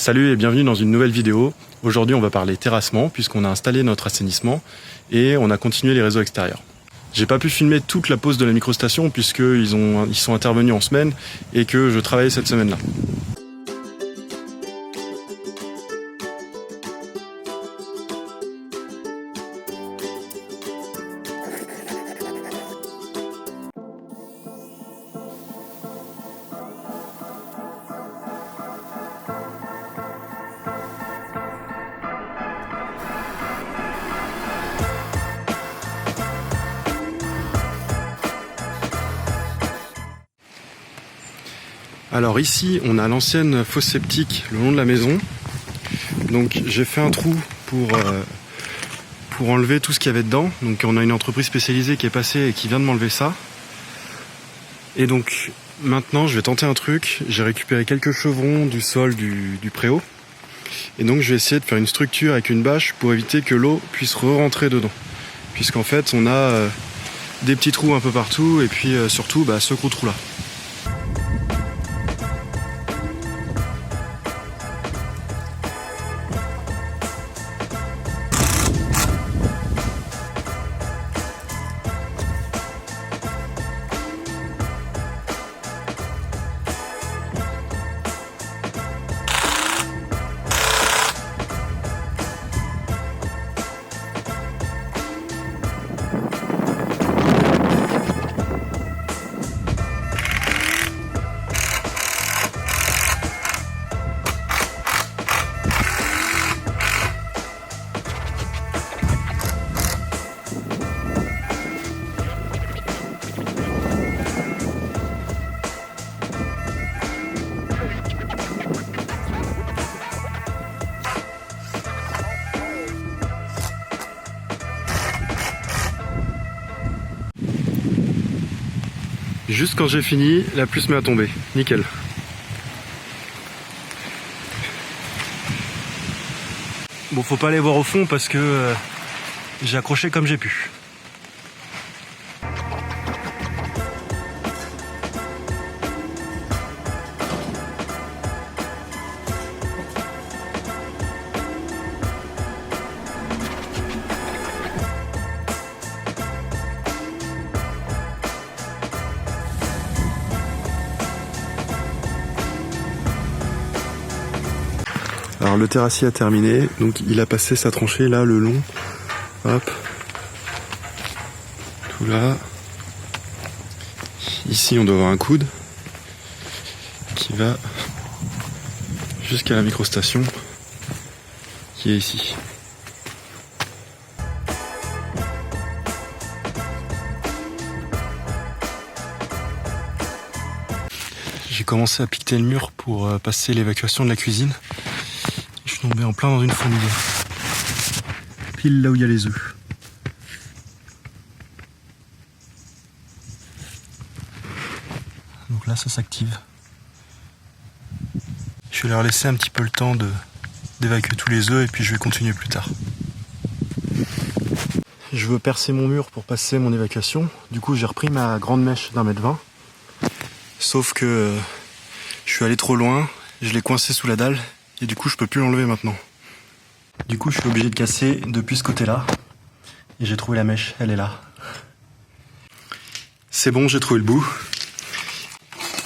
Salut et bienvenue dans une nouvelle vidéo. Aujourd'hui on va parler terrassement puisqu'on a installé notre assainissement et on a continué les réseaux extérieurs. J'ai pas pu filmer toute la pause de la microstation puisqu'ils sont intervenus en semaine et que je travaillais cette semaine-là. Alors ici on a l'ancienne fosse septique le long de la maison, donc j'ai fait un trou pour enlever tout ce qu'il y avait dedans. Donc on a une entreprise spécialisée qui est passée et qui vient de m'enlever ça. Et donc maintenant je vais tenter un truc, j'ai récupéré quelques chevrons du sol du préau. Et donc je vais essayer de faire une structure avec une bâche pour éviter que l'eau puisse re-rentrer dedans. Puisqu'en fait on a des petits trous un peu partout et puis surtout ce gros trou là. Juste quand j'ai fini, la pluie se met à tomber. Nickel. Bon, faut pas aller voir au fond parce que j'ai accroché comme j'ai pu. Alors le terrassier a terminé, donc il a passé sa tranchée là le long, hop, tout là. Ici on doit avoir un coude qui va jusqu'à la microstation qui est ici. J'ai commencé à piqueter le mur pour passer l'évacuation de la cuisine. Je suis tombé en plein dans une fourmilière. Pile là où il y a les œufs. Donc là ça s'active. Je vais leur laisser un petit peu le temps d'évacuer tous les œufs et puis je vais continuer plus tard. Je veux percer mon mur pour passer mon évacuation. Du coup j'ai repris ma grande mèche d'1,20 m. Sauf que je suis allé trop loin, je l'ai coincé sous la dalle. Et du coup je peux plus l'enlever maintenant. Du coup je suis obligé de casser depuis ce côté là. Et j'ai trouvé la mèche, elle est là. C'est bon, j'ai trouvé le bout.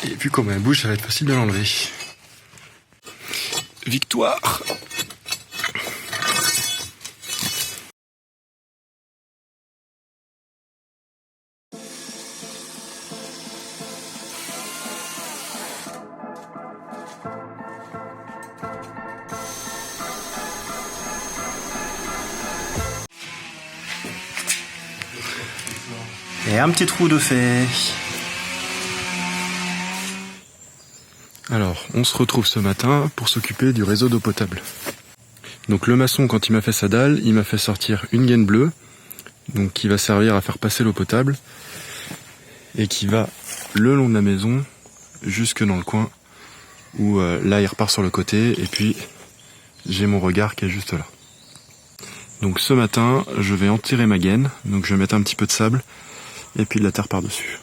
Et puis comme elle bouge, ça va être facile de l'enlever. Victoire! Et un petit trou de fait. Alors, on se retrouve ce matin pour s'occuper du réseau d'eau potable. Donc le maçon, quand il m'a fait sa dalle, il m'a fait sortir une gaine bleue, donc qui va servir à faire passer l'eau potable, et qui va le long de la maison, jusque dans le coin, où là il repart sur le côté, et puis j'ai mon regard qui est juste là. Donc ce matin, je vais enterrer ma gaine, donc je vais mettre un petit peu de sable, et puis de la terre par-dessus.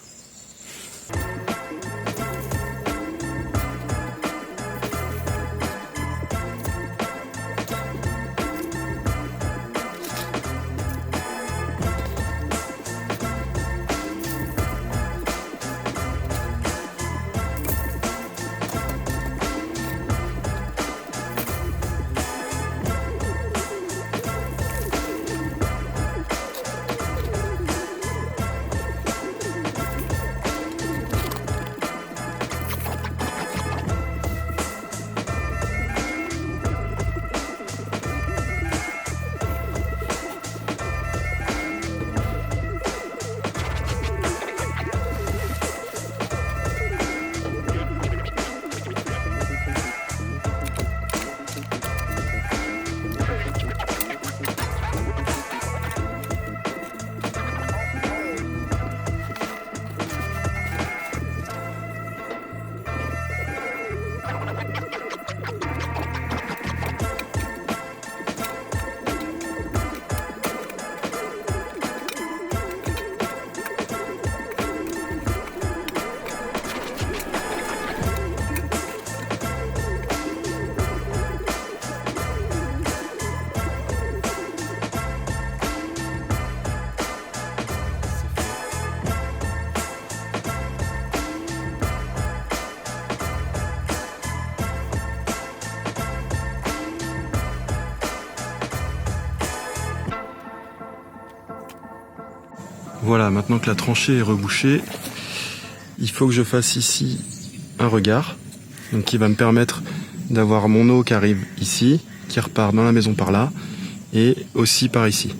Voilà, maintenant que la tranchée est rebouchée, il faut que je fasse ici un regard, donc qui va me permettre d'avoir mon eau qui arrive ici, qui repart dans la maison par là, et aussi par ici.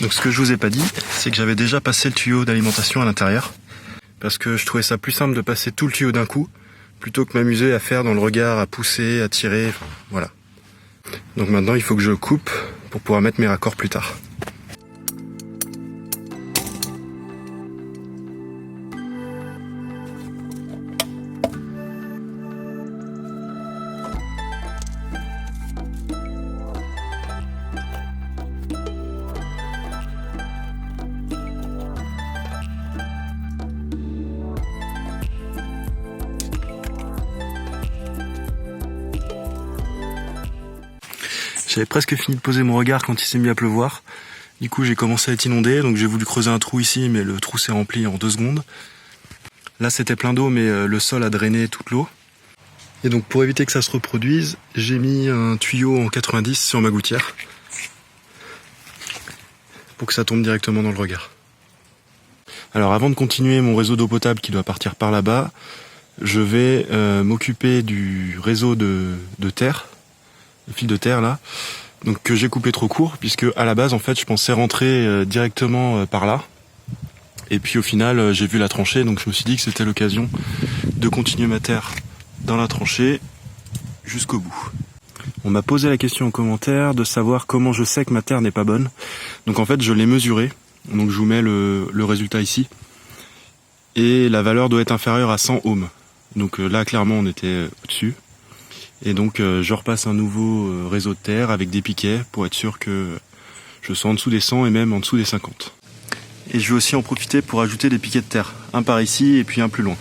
Donc ce que je vous ai pas dit, c'est que j'avais déjà passé le tuyau d'alimentation à l'intérieur, parce que je trouvais ça plus simple de passer tout le tuyau d'un coup, plutôt que m'amuser à faire dans le regard, à pousser, à tirer, voilà. Donc maintenant il faut que je coupe pour pouvoir mettre mes raccords plus tard. J'avais presque fini de poser mon regard quand il s'est mis à pleuvoir. Du coup j'ai commencé à être inondé, donc j'ai voulu creuser un trou ici, mais le trou s'est rempli en 2 secondes. Là c'était plein d'eau, mais le sol a drainé toute l'eau. Et donc pour éviter que ça se reproduise, j'ai mis un tuyau en 90 sur ma gouttière, pour que ça tombe directement dans le regard. Alors avant de continuer mon réseau d'eau potable qui doit partir par là-bas, je vais m'occuper du réseau de terre, le fil de terre là, donc que j'ai coupé trop court, puisque à la base en fait je pensais rentrer directement par là, et puis au final j'ai vu la tranchée, donc je me suis dit que c'était l'occasion de continuer ma terre dans la tranchée jusqu'au bout. On m'a posé la question en commentaire de savoir comment je sais que ma terre n'est pas bonne. Donc en fait je l'ai mesurée, donc je vous mets le résultat ici, et la valeur doit être inférieure à 100 ohms. Donc là clairement on était au-dessus. Et donc je repasse un nouveau réseau de terre avec des piquets pour être sûr que je sois en dessous des 100 et même en dessous des 50. Et je vais aussi en profiter pour ajouter des piquets de terre, un par ici et puis un plus loin.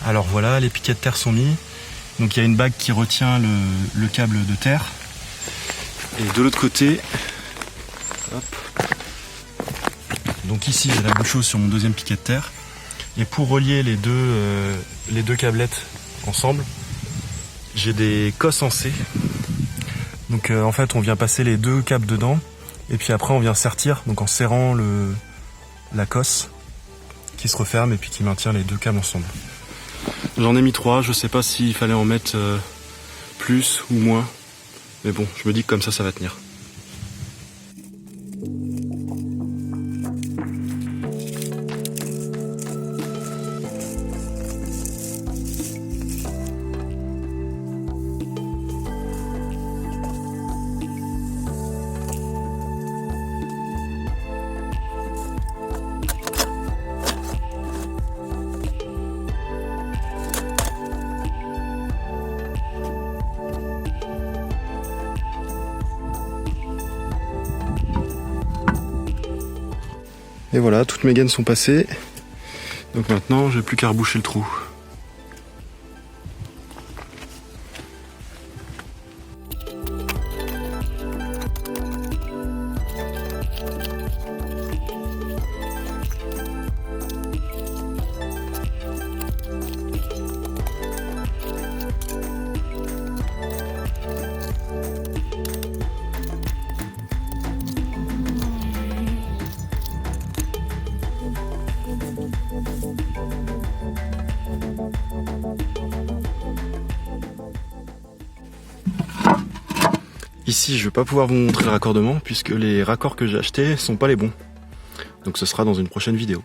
Alors voilà, les piquets de terre sont mis. Donc il y a une bague qui retient le câble de terre. Et de l'autre côté, hop. Donc ici j'ai la bouchose sur mon deuxième piquet de terre. Et pour relier les deux câblettes ensemble, j'ai des cosses en C. Donc en fait on vient passer les 2 câbles dedans. Et puis après on vient sertir, donc en serrant la cosse qui se referme et puis qui maintient les 2 câbles ensemble. J'en ai mis 3, je sais pas s'il fallait en mettre plus ou moins, mais bon, je me dis que comme ça va tenir. Et voilà, toutes mes gaines sont passées. Donc maintenant, j'ai plus qu'à reboucher le trou. Ici, je vais pas pouvoir vous montrer le raccordement puisque les raccords que j'ai achetés sont pas les bons. Donc ce sera dans une prochaine vidéo.